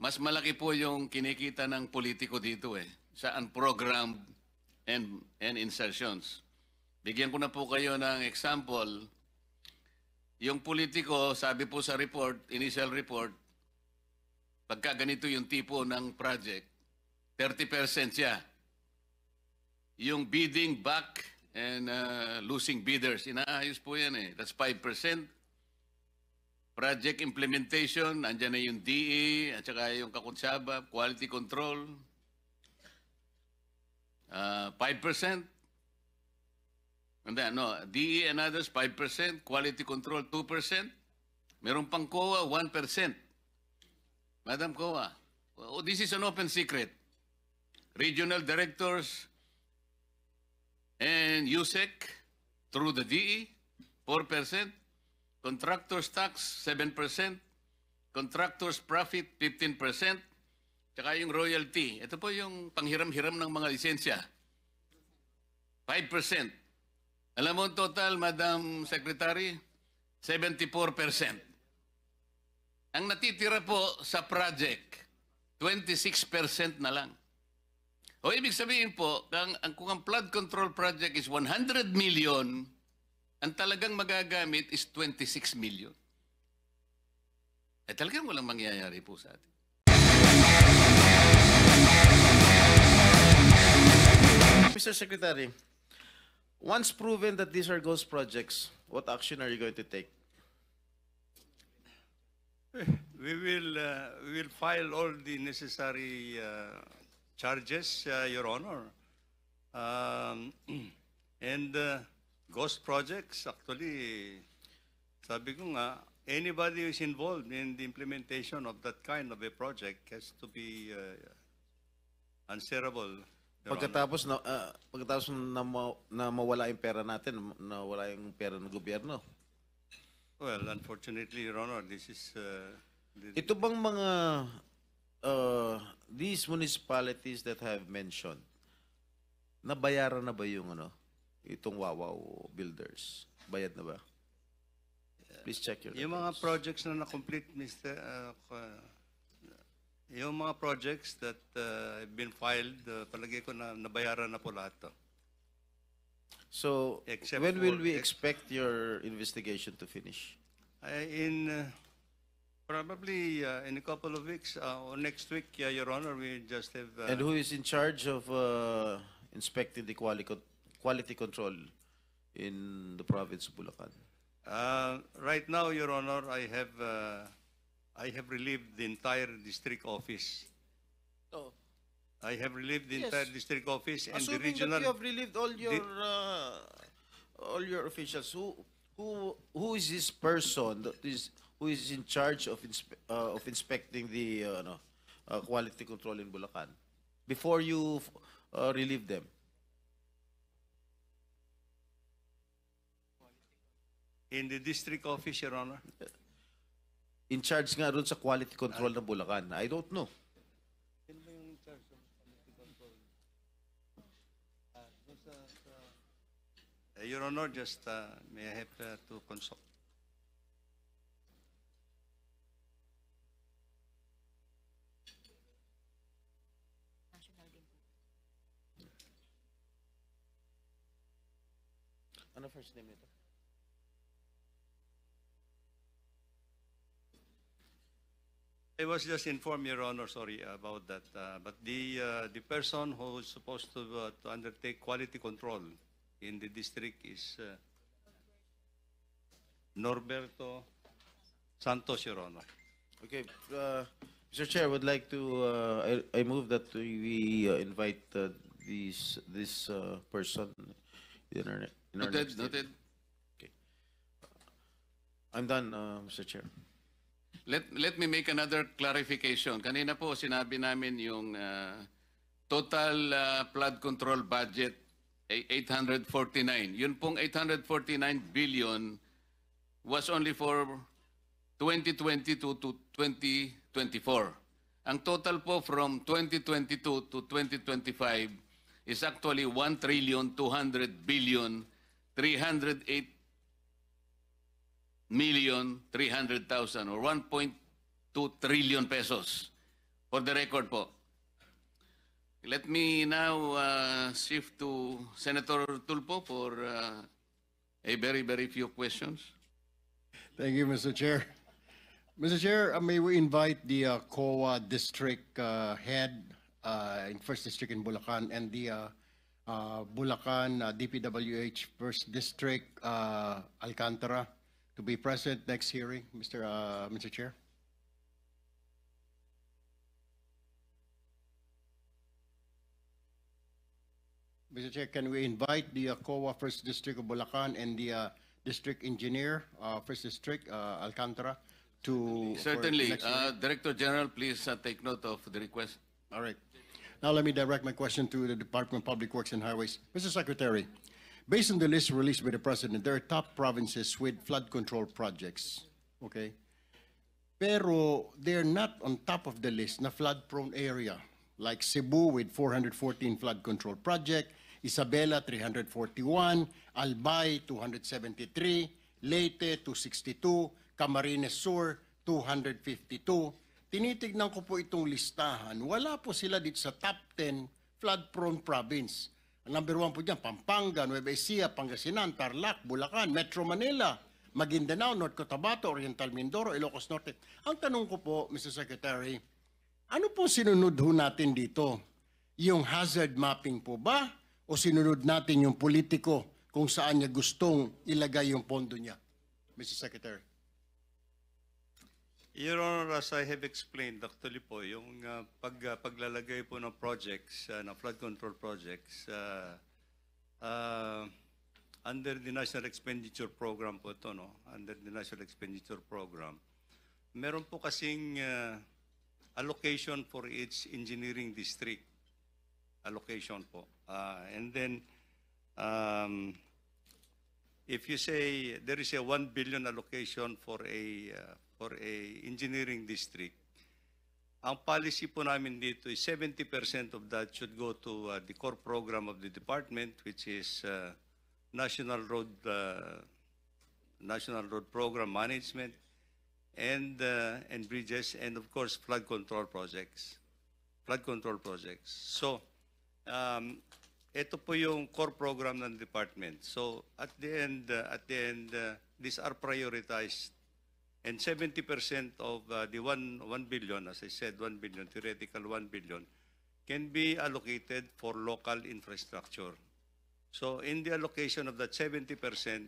mas malaki po yung kinikita ng politiko dito sa unprogrammed and insertions. Bigyan ko na po kayo ng example. Yung politiko, sabi po sa report, initial report, pagka ganito yung tipo ng project, 30% siya. Yung bidding back and losing bidders, inaayos po yan That's 5%. Project implementation, andyan na yung DE, at saka yung kakutsaba, quality control, 5%. And then, DE and others, 5%. Quality control, 2%. Meron pang COA, 1%. Madam COA, this is an open secret. Regional directors and USEC through the DE, 4%. Contractors tax, 7%. Contractors profit, 15%. Tsaka yung royalty. Ito po yung panghiram-hiram ng mga lisensya. 5%. Alam mo total, Madam Secretary? 74%. Ang natitira po sa project, 26% na lang. O ibig sabihin po, kung ang flood control project is 100 million, ang talagang magagamit is 26 million. Talagang walang mangyayari po sa atin. Mr. Secretary, once proven that these are ghost projects, what action are you going to take? We will file all the necessary charges, Your Honor. Ghost projects, actually, sabi ko nga, anybody who is involved in the implementation of that kind of a project has to be answerable. Pagkatapos na mawala yung pera natin, nawala yung pera ng gobyerno. Well, unfortunately, Your Honor, this is... Ito bang mga these municipalities that have mentioned, nabayaran na ba yung itong Wawaw builders? Bayad na ba? Please check your Yung mga records. projects na na-complete, Mr. Yung mga projects that have been filed, palagay ko na nabayaran na po lahat to. So, Except when will for- we expect your investigation to finish? Probably in a couple of weeks, or next week, Your Honor, we just have... And who is in charge of inspecting the quality control in the province of Bulacan? Right now, Your Honor, I have relieved the entire district office. Oh. I have relieved the Yes. entire district office and the Assuming regional... that you have relieved all your officials, who is this person who is in charge of inspecting the quality control in Bulacan before you relieve them? In the district office, Your Honor. In charge nga ron sa quality control ng Bulacan. I don't know. Your Honor, just may I have to consult. Ano first name nito? I was just informed, Your Honor, sorry about that. But the person who is supposed to undertake quality control in the district is Norberto Santos, Your Honor. Okay, Mr. Chair, would like to I move that we invite this person in our Noted, next noted. meeting. Okay. I'm done, Mr. Chair. Let me make another clarification. Kanina po sinabi namin yung total flood control budget ay 849. Yun pong 849 billion was only for 2022 to 2024. Ang total po from 2022 to 2025 is actually 1 trillion 200 billion 308 million 300,000 or 1.2 trillion pesos. For the record po. Let me now shift to Senator Tulfo for a very, very few questions. Thank you, Mr. Chair. Mr. Chair, may we invite the COA district head in First District in Bulacan and the Bulacan DPWH First District Alcantara to be present next hearing, Mr. Chair. Mr. Chair, can we invite the COA First District of Bulacan and the District Engineer, First District, Alcantara, to... for Certainly. next hearing? Director General, please take note of the request. All right. Now let me direct my question to the Department of Public Works and Highways. Mr. Secretary, based on the list released by the President, there are top provinces with flood control projects. Okay? Pero they're not on top of the list na flood-prone area, like Cebu with 414 flood control project, Isabela 341, Albay 273, Leyte 262, Camarines Sur 252. Tinitignan ko po itong listahan. Wala po sila dito sa top 10 flood-prone province. Ang number 1 po dyan, Pampanga, Nueva Ecija, Pangasinan, Tarlac, Bulacan, Metro Manila, Maguindanao, North Cotabato, Oriental Mindoro, Ilocos Norte. Ang tanong ko po, Mr. Secretary, ano po sinunod ho natin dito? Yung hazard mapping po ba? O sinunod natin yung politiko kung saan niya gustong ilagay yung pondo niya? Mr. Secretary. Your Honor, as I have explained, actually po, yung paglalagay po ng projects, ng flood control projects, under the National Expenditure Program po ito, no? Under the National Expenditure Program, meron po kasing allocation for each engineering district. Allocation po. And then, if you say there is a 1 billion allocation for a engineering district, ang policy po namin dito is 70% of that should go to the core program of the department, which is National Road Program Management and bridges, and of course flood control projects. So, ito po yung core program ng department. So at the end, these are prioritized. And 70% of the 1 billion, as I said, 1 billion, theoretical 1 billion, can be allocated for local infrastructure. So in the allocation of that 70%,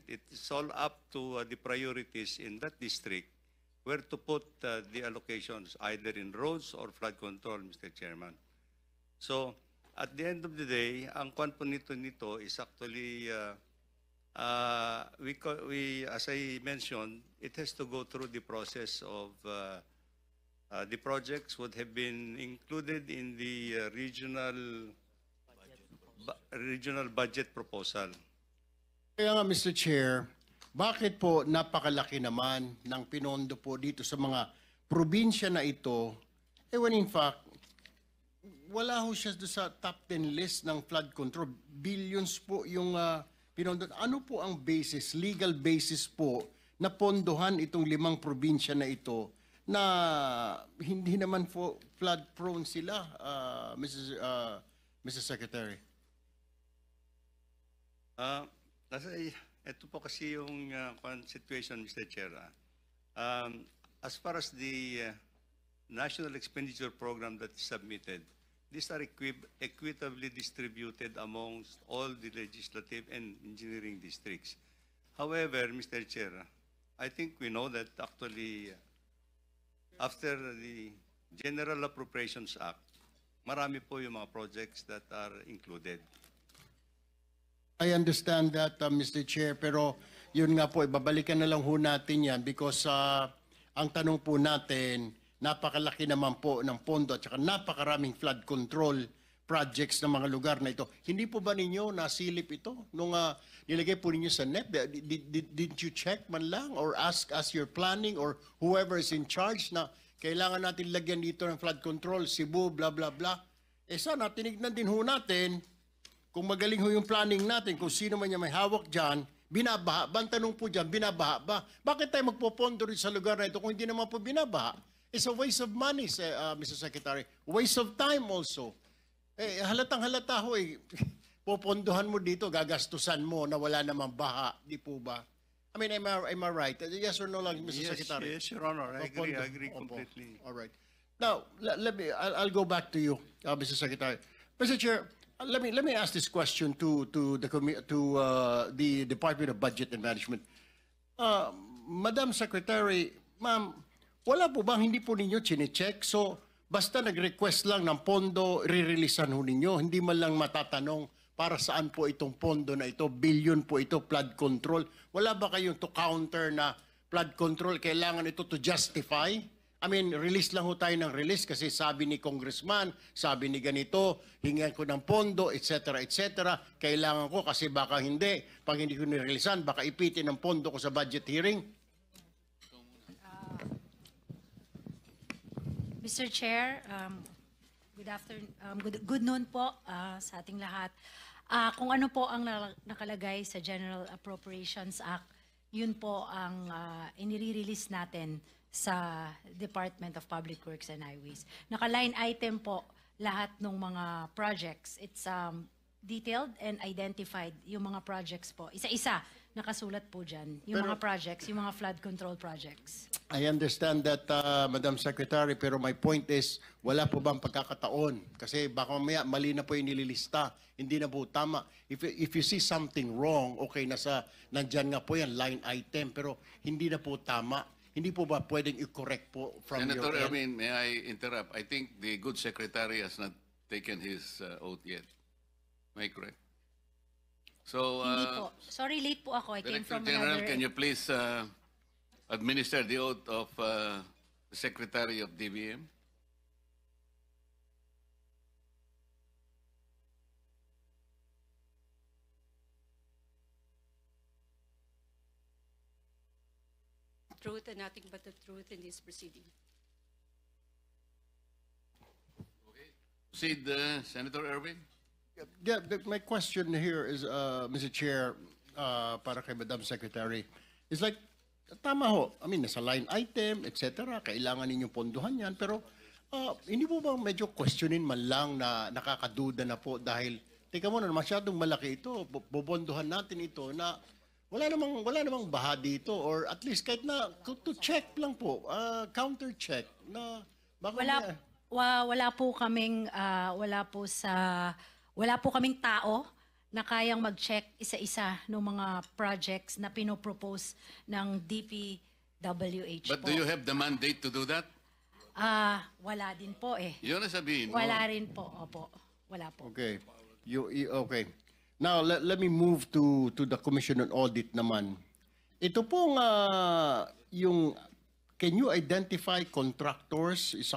it's all up to the priorities in that district where to put the allocations, either in roads or flood control, Mr. Chairman. So at the end of the day, ang kwan po nito is actually, we, as I mentioned, it has to go through the process of the projects would have been included in the regional budget proposal. Kaya nga, Mr. Chair, bakit po napakalaki naman ng pinondo po dito sa mga probinsya na ito, when in fact, wala ho siya sa top 10 list ng flood control. Billions po yung pinondo. Ano po ang basis, legal basis po, na pondohan itong 5 probinsya na ito na hindi naman po flood prone sila, Mr. Secretary? Ito po kasi yung situation, Mr. Chair. As far as the National Expenditure Program that is submitted, these are equitably distributed amongst all the legislative and engineering districts. However, Mr. Chair, I think we know that actually after the General Appropriations Act, marami po yung mga projects that are included. I understand that, Mr. Chair, pero yun nga po, ibabalikan na lang ho natin yan because ang tanong po natin, napakalaki naman po ng pondo at saka napakaraming flood control projects ng mga lugar na ito. Hindi po ba ninyo nasilip ito nung nilagay po ninyo sa NEP? Didn't you check man lang or ask as you're planning or whoever is in charge na kailangan natin lagyan dito ng flood control, Cebu, blah, blah, blah. Sana tinignan din ho natin kung magaling ho yung planning natin, kung sino man niya may hawak dyan, binabaha ba? Ang tanong po dyan, binabaha ba? Bakit tayo magpopondo rin sa lugar na ito kung hindi naman po binabaha? It's a waste of money, Mr. Secretary. Waste of time also. Eh, halatang halata ho eh. Popondohan mo dito, gagastusan mo na wala namang baha, di po ba? I mean, am I right? Yes or no lang, Mr. Secretary? Yes, Your Honor. I Popondo. agree Opo. completely. All right. Now, I'll go back to you, Mr. Secretary. Mr. Chair, let me ask this question to the Department of Budget and Management. Madam Secretary, ma'am, wala po bang hindi po ninyo chinecheck? So, basta nag-request lang ng pondo, re-releasean ho ninyo, hindi man lang matatanong para saan po itong pondo na ito, billion po ito, flood control. Wala ba kayong to counter na flood control, kailangan ito to justify? I mean, release lang ho tayo ng release kasi sabi ni congressman, sabi ni ganito, hingan ko ng pondo, etc., etc. Kailangan ko kasi baka hindi. Pag hindi ko nireleasean, baka ipitin ng pondo ko sa budget hearing. Mr. Chair, good noon po sa ating lahat. Kung ano po ang nakalagay sa General Appropriations Act, yun po ang inire-release natin sa Department of Public Works and Highways. Naka-line item po lahat ng mga projects. It's detailed and identified yung mga projects po. Isa-isa, nakasulat po dyan. Yung mga projects, yung mga flood control projects. I understand that, Madam Secretary, pero my point is, wala po bang pagkakataon? Kasi baka mamaya mali na po yung nililista. Hindi na po tama. If you see something wrong, okay, nandyan nga po yan, line item, pero hindi na po tama. Hindi po ba pwedeng i-correct po from Senator your end? Erwin, may I interrupt? I think the good secretary has not taken his oath yet. Am I correct? So, Hindi po. Sorry, late po ako. I came Director from General, another... can you please administer the oath of the Secretary of DBM? Truth and nothing but the truth in this proceeding. Proceed, Senator Erwin. Yeah, my question here is, Mr. Chair, para kay Madam Secretary, is like, tama ho, I mean, nasa line item, etc., kailangan ninyong ponduhan yan, pero hindi po ba medyo questionin man lang na nakakaduda na po dahil, teka muna, masyadong malaki ito, bobonduhan natin ito na wala namang baha dito, or at least kahit na to check lang po, counter check na baka Wala po kaming tao na kayang mag-check isa-isa ng mga projects na pinopropose ng DPWH Ano But po. do you have the mandate to do that? Wala din po eh. Yun ang sabihin mo. Wala rin po. Opo. Wala po. Okay. Okay. Now, let me move to the Commission on Audit naman. Ito pong can you identify contractors, isa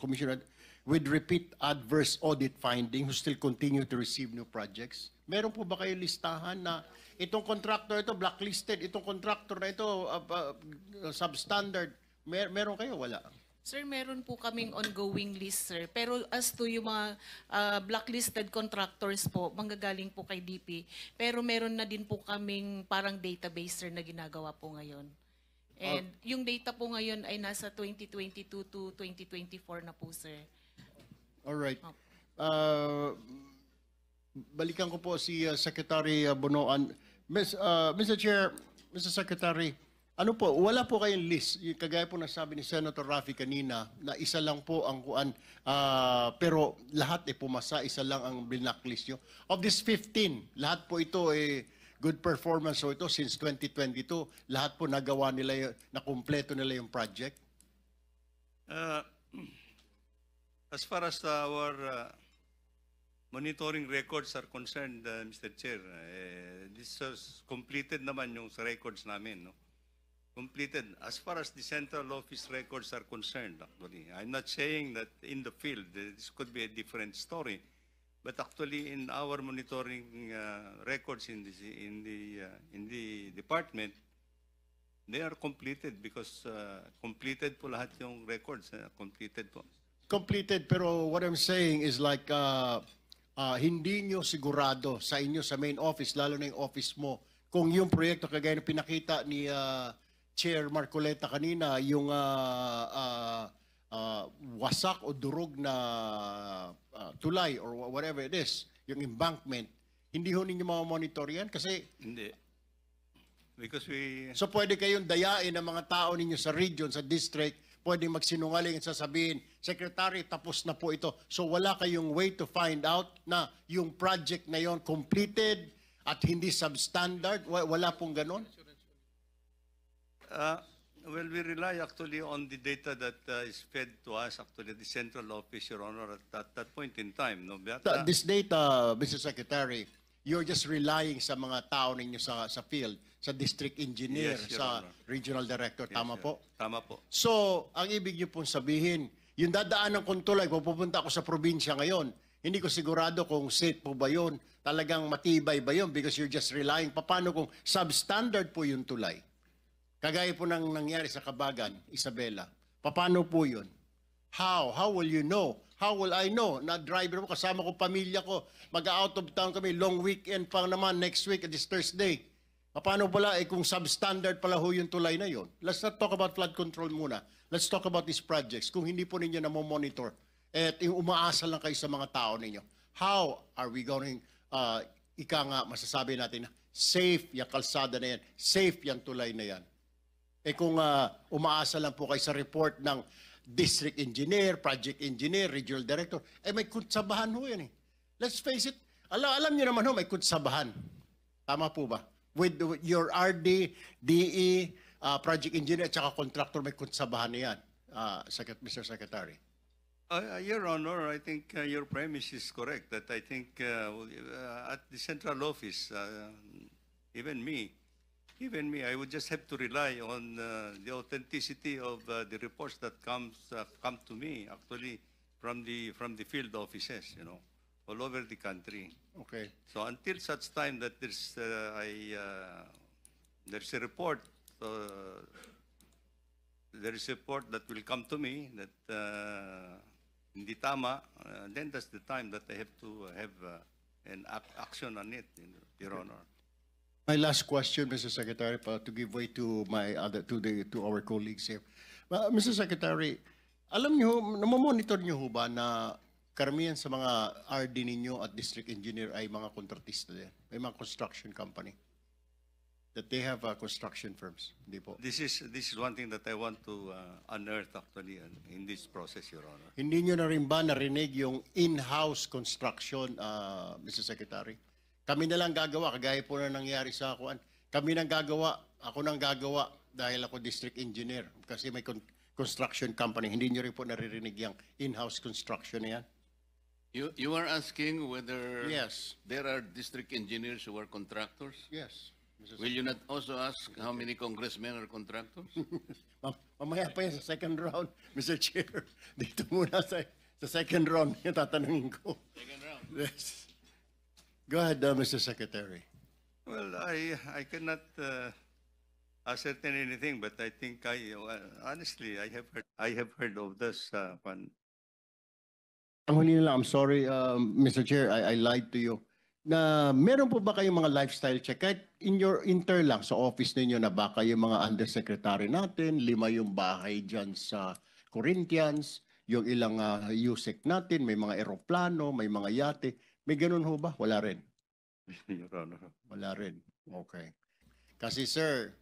commissioner, with repeat adverse audit finding who still continue to receive new projects? Meron po ba kayo listahan na itong contractor ito blacklisted, itong contractor na ito substandard? Meron kayo? Wala. Sir, meron po kaming ongoing list, sir. Pero as to yung mga blacklisted contractors po, manggagaling po kay DP. Pero meron na din po kaming parang database, sir, na ginagawa po ngayon. And yung data po ngayon ay nasa 2022 to 2024 na po, sir. Alright. Balikan ko po si Secretary Bonoan. Mr. Chair, Mr. Secretary, ano po, wala po kayong list. Kagaya po nasabi ni Senator Raffy kanina, na isa lang po ang kuan, pero lahat pumasa, isa lang ang blacklist nyo. Of this 15, lahat po ito good performance so ito since 2022, lahat po nagawa nila, na kumpleto nila yung project? As far as our monitoring records are concerned, Mr. Chair, this is completed naman yung sa records namin, no? Completed. As far as the central office records are concerned, actually, I'm not saying that in the field this could be a different story, but actually in our monitoring records in the department, they are completed because completed po lahat yung records, completed po. Completed, pero what I'm saying is like, hindi nyo sigurado sa inyo, sa main office, lalo na yung office mo, kung yung proyekto kagaya na pinakita ni Chair Marcoleta kanina, yung wasak o durog na tulay or whatever it is, yung embankment, hindi ho ninyo monitor yan? Kasi, Hindi. Because we... so pwede kayong dayain ng mga tao ninyo sa region, sa district, pwede magsinungaling at sasabihin, Secretary, tapos na po ito. So wala kayong way to find out na yung project na yon completed at hindi substandard? Wala pong ganon? Well, we rely actually on the data that is fed to us, actually, the central office, Your Honor, at that point in time. No? But, This data, Mr. Secretary, you're just relying sa mga tao ninyo sa field, sa district engineer, Yes, Your sa Honor. regional director. Yes, Tama Your- po? Tama po. So, ang ibig niyo pong sabihin, yung dadaan ng kuntulay, kung pupunta ako sa probinsya ngayon, hindi ko sigurado kung safe po ba yun, talagang matibay ba yun, because you're just relying. Paano kung substandard po yung tulay? Kagaya po nang nangyari sa Kabagan, Isabela. Paano po yun? How? How will you know? How will I know? Na driver mo, kasama ko, pamilya ko, mag-out of town kami, long weekend pa naman, next week, this Thursday. Paano pala, kung substandard pala ho yung tulay na yun? Let's not talk about flood control muna. Let's talk about these projects. Kung hindi po ninyo na-monitor, at yung umaasa lang kayo sa mga tao ninyo, how are we going, ika nga, masasabi natin na safe yung kalsada na yan, safe yung tulay na yan? Kung umaasa lang po kayo sa report ng district engineer, project engineer, regional director, may kutsabahan ho yan eh. Let's face it, alam niyo naman ho, may kutsabahan. Tama po ba? With your RD, DE, project engineer, at saka contractor, may kutsabahan na yan, Mr. Secretary. Your Honor, I think your premise is correct. That I think at the central office, even me, I would just have to rely on the authenticity of the reports that come to me actually from the field offices, you know, all over the country. Okay. So until such time that there's a report. There is a report that will come to me that hindi tama, then that's the time that I have to have an action on it, Your Honor. My last question, Mr. Secretary, to give way to our colleagues here. Mr. Secretary, alam niyo, namomonitor niyo ho ba na karamihan sa mga RD ninyo at district engineer ay mga kontratista din? May mga construction company? That they have construction firms? Hindi po. This is one thing that I want to unearth actually in this process, Your Honor. Hindi nyo na rin ba narinig yung in-house construction, Mr. Secretary? Kami na lang gagawa, kagaya po na nangyari sa akuan. Kami nang gagawa, ako nang gagawa dahil ako district engineer. Kasi may construction company. Hindi nyo rin po naririnig yung in-house construction na yan? You are asking whether Yes. there are district engineers who are contractors? Yes. Will you not also ask how many congressmen are contractors? Mamaya pa yan sa second round, Mr. Chair. Dito muna sa second round yung tatanungin ko. Second round. Yes. Go ahead, Mr. Secretary. Well, I cannot ascertain anything, but I think honestly I have heard of this one. Ang huli na lang, I'm sorry, Mr. Chair, I lied to you. Na meron po ba kayong mga lifestyle check? Kahit in your inter lang sa office ninyo na baka yung mga undersecretary natin, 5 yung bahay dyan sa Corinthians, yung ilang USEC natin, may mga eroplano, may mga yate. May ganun ho ba? Wala rin. Your Honor. Wala rin. Okay. Kasi sir,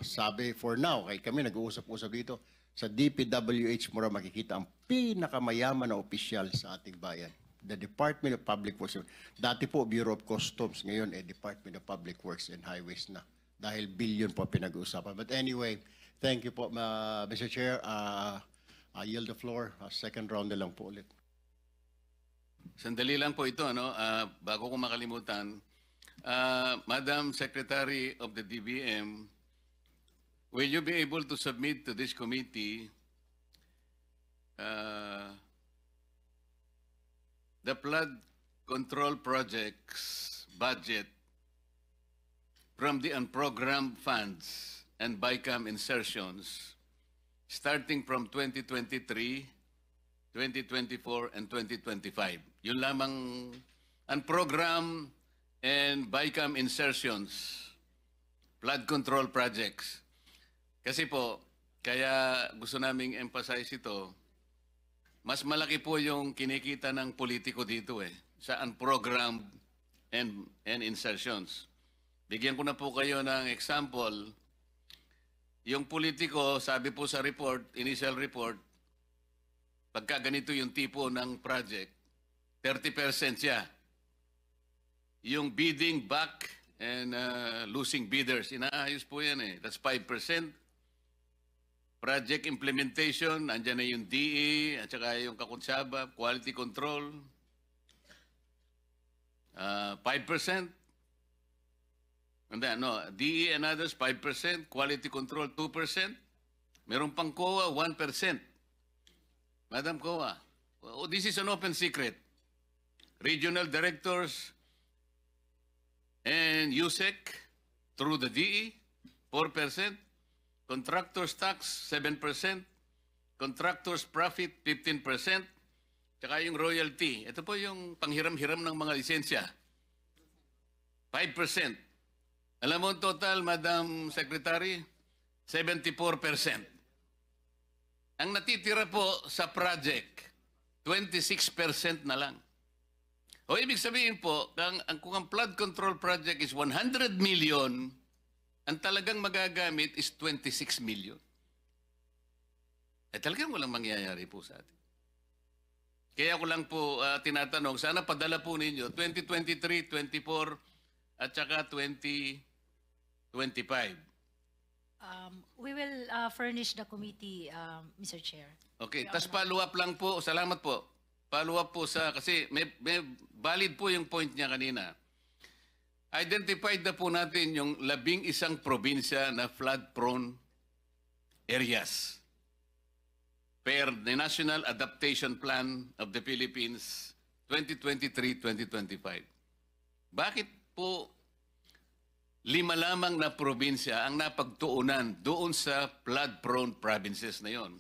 sabi for now, kay kami nag-uusap-usap dito, sa DPWH mo rin makikita ang pinakamayaman na opisyal sa ating bayan. The Department of Public Works. Dati po, Bureau of Customs. Ngayon, Department of Public Works and Highways na. Dahil billion po pinag-uusapan. But anyway, thank you po, Mr. Chair. I yield the floor. Second round na lang po ulit. Sandali lang po ito, no? Bago ko makalimutan, Madam Secretary of the DBM, will you be able to submit to this committee the flood control projects budget from the unprogrammed funds and BICAM insertions starting from 2023, 2024, and 2025? Yun lamang unprogrammed and BICAM insertions, flood control projects. Kasi po, Kaya gusto naming emphasize ito. Mas malaki po yung kinikita ng politiko dito sa unprogrammed and insertions. Bigyan ko na po kayo ng example. Yung politiko, sabi po sa report, initial report, pagka ganito yung tipo ng project, 30% siya. Yung bidding back and losing bidders, inaayos po yan That's 5%. Project implementation, andyan na yung DE, at saka yung kakunsaba, quality control, 5%. And then, DE and others, 5%. Quality control, 2%. Meron pang COA, 1%. Madam COA, this is an open secret. Regional directors and USEC through the DE, 4%. Contractors tax, 7%. Contractors profit, 15%. Tsaka yung royalty. Ito po yung panghiram-hiram ng mga lisensya. 5%. Alam mo ang total, Madam Secretary? 74%. Ang natitira po sa project, 26% na lang. O ibig sabihin po, kung ang flood control project is 100 million, ang talagang magagamit is 26 million. Talagang walang mangyayari po sa atin. Kaya ko lang po tinatanong, sana padala po ninyo 2023, 24, at saka 2025. We will furnish the committee, Mr. Chair. Okay, tas follow up lang po, salamat po. Follow up po kasi may valid po yung point niya kanina. Identified na po natin yung 11 probinsya na flood-prone areas per the National Adaptation Plan of the Philippines 2023-2025. Bakit po 5 lamang na probinsya ang napagtuunan doon sa flood-prone provinces na yon?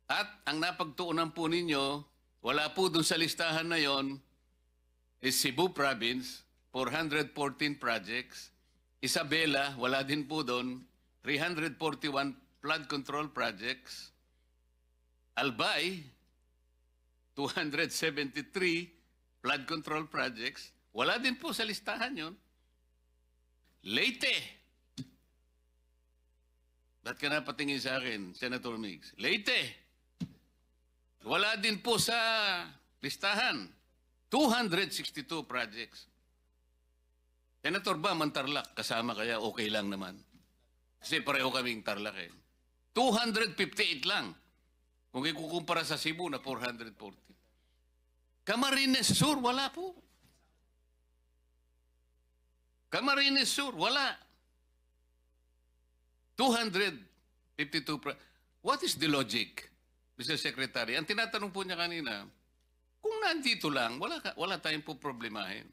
At ang napagtuunan po ninyo, wala po doon sa listahan na yon, is Cebu Province, 414 projects. Isabela, wala din po doon, 341 flood control projects. Albay, 273 flood control projects. Wala din po sa listahan yon. Leyte. Ba't ka napatingin sa akin, Senator Migs? Leyte. Wala din po sa listahan. 262 projects. Senator ba, Tarlac, kasama kaya okay lang naman? Kasi pareho kaming Tarlac 258 lang. Kung ikukumpara sa Cebu na 440. Camarines Sur, wala po. Camarines Sur, wala. 252. What is the logic, Mr. Secretary? Ang tinatanong po niya kanina, kung nandito lang, wala tayong po problemahin.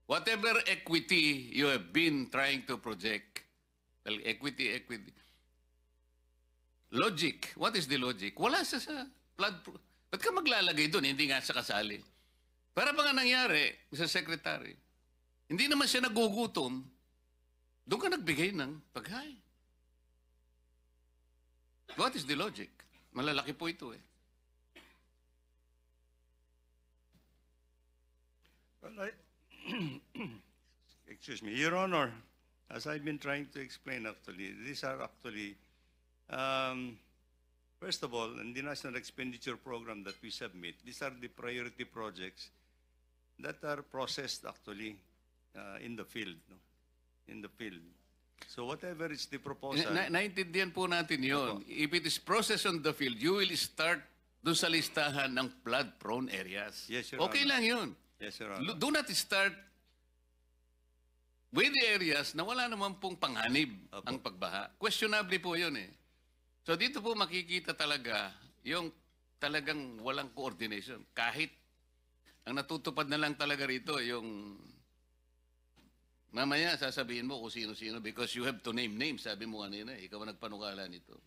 Whatever equity you have been trying to project, well, equity. Logic. What is the logic? Wala sa flood. Ba't ka maglalagay doon? Hindi nga sa kasali. Para ba nga nangyari, Mr. Secretary? Hindi naman siya nagugutom. Doon ka nagbigay ng pagkain. What is the logic? Malalaki po ito Well, excuse me, Your Honor, as I've been trying to explain actually, these are actually, first of all, in the National Expenditure Program that we submit, these are the priority projects that are processed actually in the field, no? In the field. So whatever is the proposal. Naintindihan po natin yun. If it is processed on the field, you will start doon sa listahan ng flood-prone areas. Yes, Your okay Honor. lang yun. Yes, Your Honor. Do not start with the areas na wala naman pong panganib ang pagbaha. Questionably po yun So dito po makikita talaga yung talagang walang coordination. Kahit ang natutupad na lang talaga rito yung mamaya sasabihin mo kung sino-sino because you have to name names. Sabi mo kanina, ikaw ang nagpanukala nito.